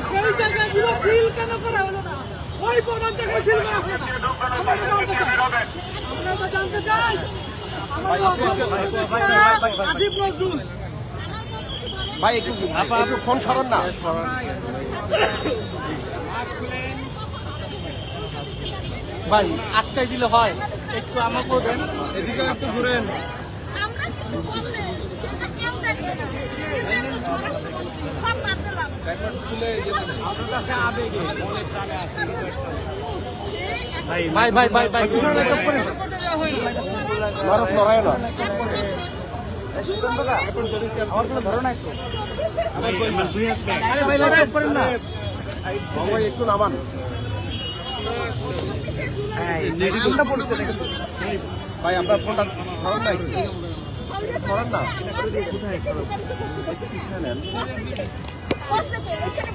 সেই জায়গায় সিল কেন করা হলো না? ওই প্রমাণ থেকে সিল করা হলো না। আমরা তো জানতে চাই। আসিফ নজরুল ভাই একটু ফোন সরান না। ভাই আটকাই দিলে হয়, একটু আমাকেও দেন। এদিকে একটু ঘুরেন। ভাই ভাই ভাই ভাই মারুফ নড়ায় না। আমার কোনো ধরো না একটু। ভাই একটু নামান। ভাই আপনার ফোনটা সরান না, একটু সরান না।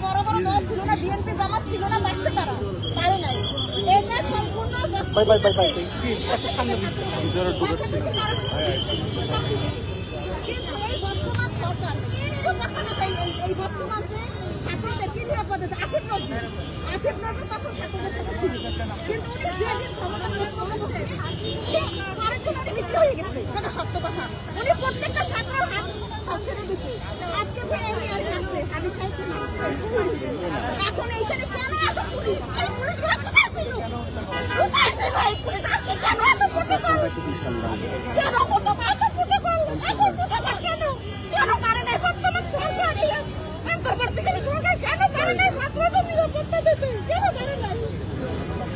বড় বড় দল ছিল না, বিএনপি জামাত ছিল না, মারতে তারা পারে নাই। এটা সম্পূর্ণ ভাই ভাই ভাই ভাই একটা সামনে দিচ্ছে। কিন্তু এই বর্তমান সরকার এই বর্তমান যে ছাত্রদের কি নিরাপদ আছে? আসিফ নজরুল তখন ছাত্রদের সাথে ছিল, কিন্তু উনি যেদিন ক্ষমতা দখল করছে আরেকজন উনি বিক্রি হয়ে গেছে। এটা সত্য কথা। উনি প্রত্যেকটা ছাত্রের হাত ছেড়ে দিচ্ছে। আজকে যে এই আসছে হাবিব সাহেবকে মারছে, এখন এইখানে কেন এত পুলিশ? এই পুলিশগুলো কোথায় ছিল? কোথায় ছিল এই পুলিশ? আজকে কেন এত প্রোটোকল? কেন প্রোটোকল? এত প্রোটোকল? এখন প্রোটোকল কেন? কেন পারে নাই বর্তমান সরকার? অন্তর্বর্তীকালীন সরকার কেন পারে নাই ছাত্রদের নিরাপত্তা দিতে? কেন পারে নাই?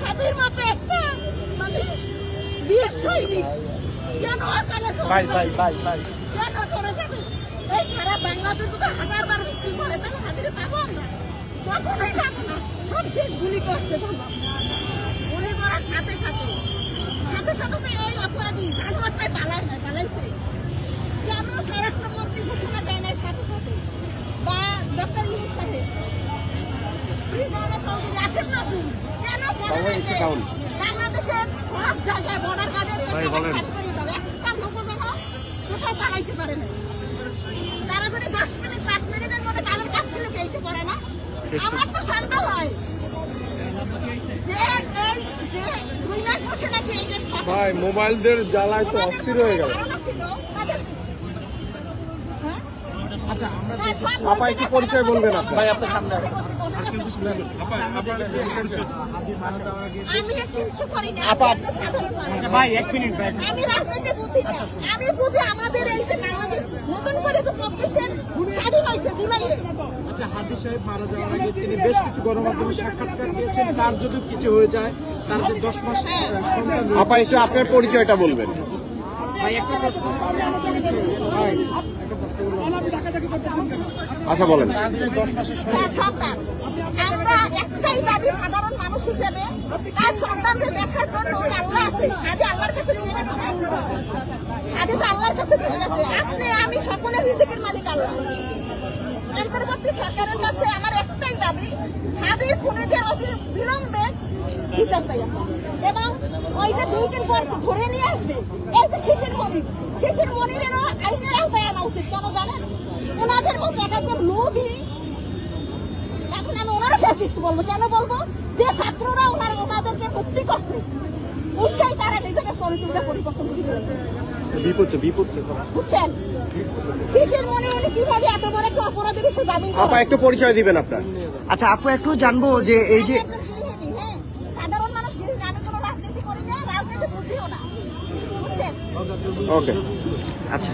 তাদের মতো একটা মানে বীর সৈনিক কেন অকালে ভাই ভাই ভাই ভাই কেন চলে যাবে? এই সারা বাংলাদেশে তো হাজারবার বিক্রি করে, তাহলে হাজিরে পাবো আমরা? কখনোই পাবো না। সবচেয়ে গুলি করছে বাবা, গুলি করার সাথে সাথে তো এই অপরাধী ধানবাদটাই পালাইছে। কেন স্বরাষ্ট্রমন্ত্রী ঘোষণা দেয় নাই সাথে সাথে? বা ডক্টর ইউনূস সাহেব, চৌধুরী, আসিফ নজরুল কেন বলে নাই যে বাংলাদেশের সব জায়গায় বর্ডার গার্ডের একটা লোক যেন কোথাও পালাইতে পারে না? তারা যদি 10 মিনিটের মধ্যে তাদের কাছ থেকে এইটা করে না, আমার তো সন্দেহ হয় যে এই যে 2 মাস বসে নাকি এইটার ভাই মোবাইলদের জ্বালায় তো অস্থির হয়ে গেল। আপা একটু পরিচয় বলবেন আপনার। ভাই আপনার সামনে আসুন। আমি কিচ্ছু করি না। আপা ভাই এক মিনিট ভাই। আমি রাজনীতি বুঝি না। আমি বুঝি আমাদের এই যে বাংলাদেশ নতুন করে তো 24 স্বাধীন হয়েছে জুলাইয়ে। আচ্ছা, হাদি সাহেব মারা যাওয়ার আগে তিনি বেশ কিছু গণমাধ্যমে সাক্ষাৎকার দিয়েছেন, তার যদি কিছু হয়ে যায়, তার যে 10 মাস সন্তান রয়েছে। আপা একটু আপনার পরিচয়টা বলবেন। ভাই একটা প্রশ্ন, ভাই একটা প্রশ্ন আচ্ছা বলেন। 10 মাসের সন্তান আমরা একটাই দাবি সাধারণ মানুষ হিসেবে, তার সন্তানদের দেখার জন্য ওই আল্লাহ আছে। আজ আল্লাহর কাছে নিয়ে গেছে, আজ তো আল্লাহর কাছে নিয়ে গেছে। আপনি আমি সকলের রিজিকের মালিক আল্লাহ। অন্তর্বর্তী সরকারের কাছে আমার একটাই দাবি, হাদির খুনিদের অতি বিলম্বে বিচার চাই আমরা। এবং ওই যে 2 দিন পর ধরে নিয়ে আসবে এই যে শিশির মনিরেরও আইনের আওতায় আনা উচিত। কেন জানেন? ওনাদের মতো একজন লোভী, এখন আমি ওনারা ফ্যাসিস্ট বলবো। কেন বলবো? যে ছাত্ররা ওনাদেরকে মুক্তি করছে, বুঝছেই তারা নিজেদের চরিত্রটা পরিবর্তন করে ফেলেছে। বুঝছেন? শিশির মনির উনি কিভাবে এত বড় একটা অপরাধীর হিসেবে জামিন আপা একটু পরিচয় দিবেন আপনার। আচ্ছা আপু একটু জানবো যে এই যে হ্যাঁ, সাধারণ মানুষ গৃহিণী, আমি কোনো রাজনীতি করি না, রাজনীতি বুঝিও না। বুঝছেন? ওকে আচ্ছা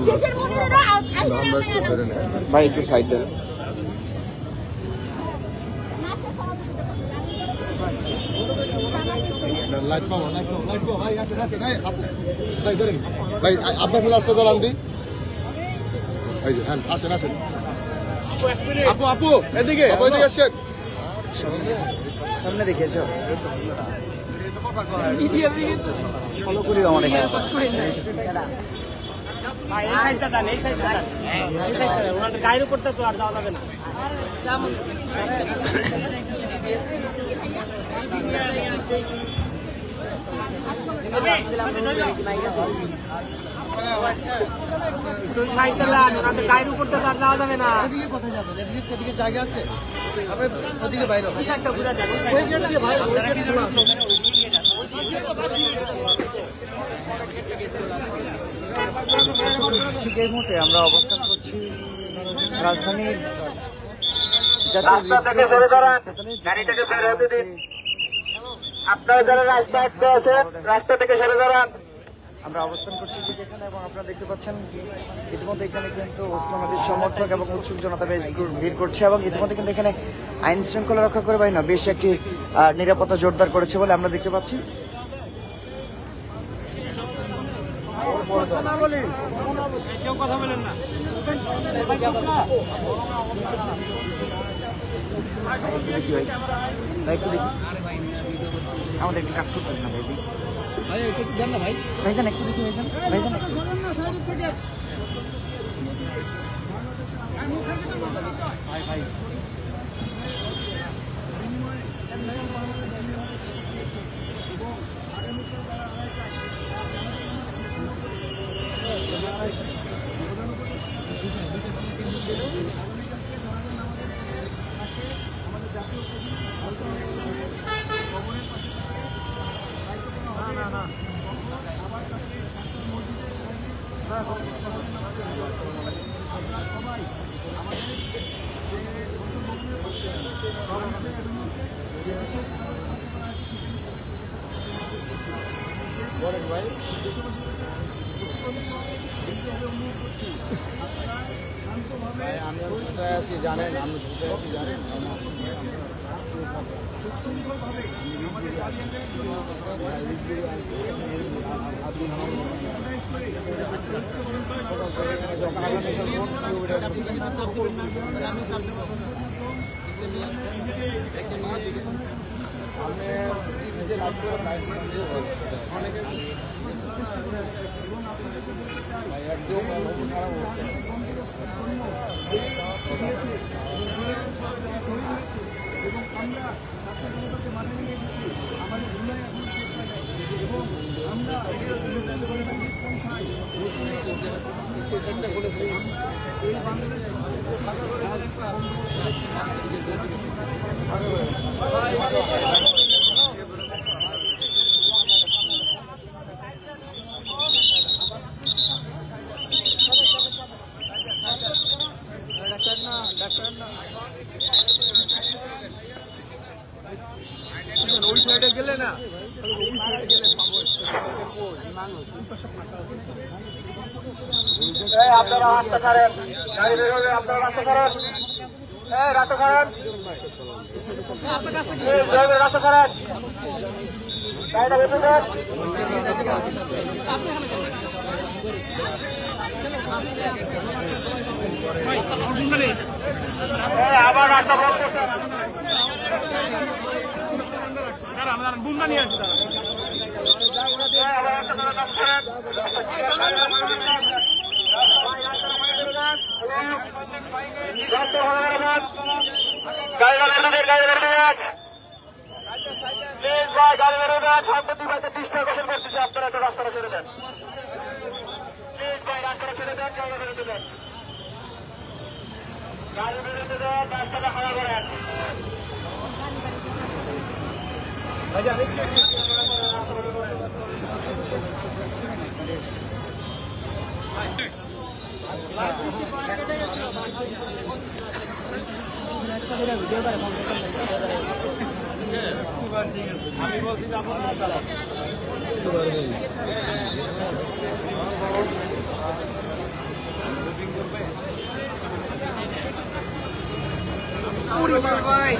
শিশির মনিরেরও আইনের আওতায় আনা উচিত। ভাই একটু সাইড দেন। ভাই আপনার ফ্লাশটা জ্বালান দি। আসেন আসেন। আপু এদিকে আসেন। সামনে দেখেছো ফলো করি আমার এখানে ভাই এই সাইডটা দেন, এই সাইডটা দেন, এই সাইডটা দেন। ওনাদের গায়ের উপর তো আর যাওয়া যাবে না। তুই সাইডটা লান, ওনাদের গায়ের উপর তো আর যাওয়া যাবে না। এদিকে কোথায় যাবেন? এদিকে জায়গা আছে? আপনি ওদিকে বাইরে ওই সাইডটা ঘুরে যান, ওই ওই গেট দিয়ে ভাই, ওই গেট খোলা আছে। ঠিক এই মুহূর্তে আমরা অবস্থান করছি রাজধানীর জাতীয় আপনারা যারা রাস্তা আটকে আছেন, রাস্তা থেকে সরে দাঁড়ান। আমরা অবস্থান করছি ঠিক এখানে এবং আপনারা দেখতে পাচ্ছেন ইতিমধ্যে এখানে কিন্তু ওসমান হাদির সমর্থক এবং উৎসুক জনতা বেশ ভিড় করছে এবং ইতিমধ্যে কিন্তু এখানে আইন শৃঙ্খলা রক্ষা করে বাহিনী বেশ একটি নিরাপত্তা জোরদার করেছে বলে আমরা দেখতে পাচ্ছি। কেউ কথা বলেন না। ভাই একটু দেখি, আমাদের একটু কাজ করতে হবে না ভাই প্লিজ। ভাই একটু জান না ভাই। ভাইজান একটু দেখি, ভাইজান একটু। ভাই ভাই ওই সাইডে গেলে না আপনারা রাস্তা ছাড়েন, গাড়ি বের হবে, আপনারা রাস্তা ছাড়েন। রাস্তা ছাড়েন, রাস্তা ছাড়েন, গাড়িটা বের দেন। আবার রাস্তা বন্ধ করছেন। বুন্ডা নিয়ে আসি আপনারা একটা রাস্তাটা ছেড়ে দেন, প্লিজ ভাই, রাস্তাটা ছেড়ে দেন, গাড়িটা বেরোতে দেন, গাড়ি বেরোতে দেন, রাস্তাটা খারাপ করেন। আমি বলছি যে আপনার ভাই।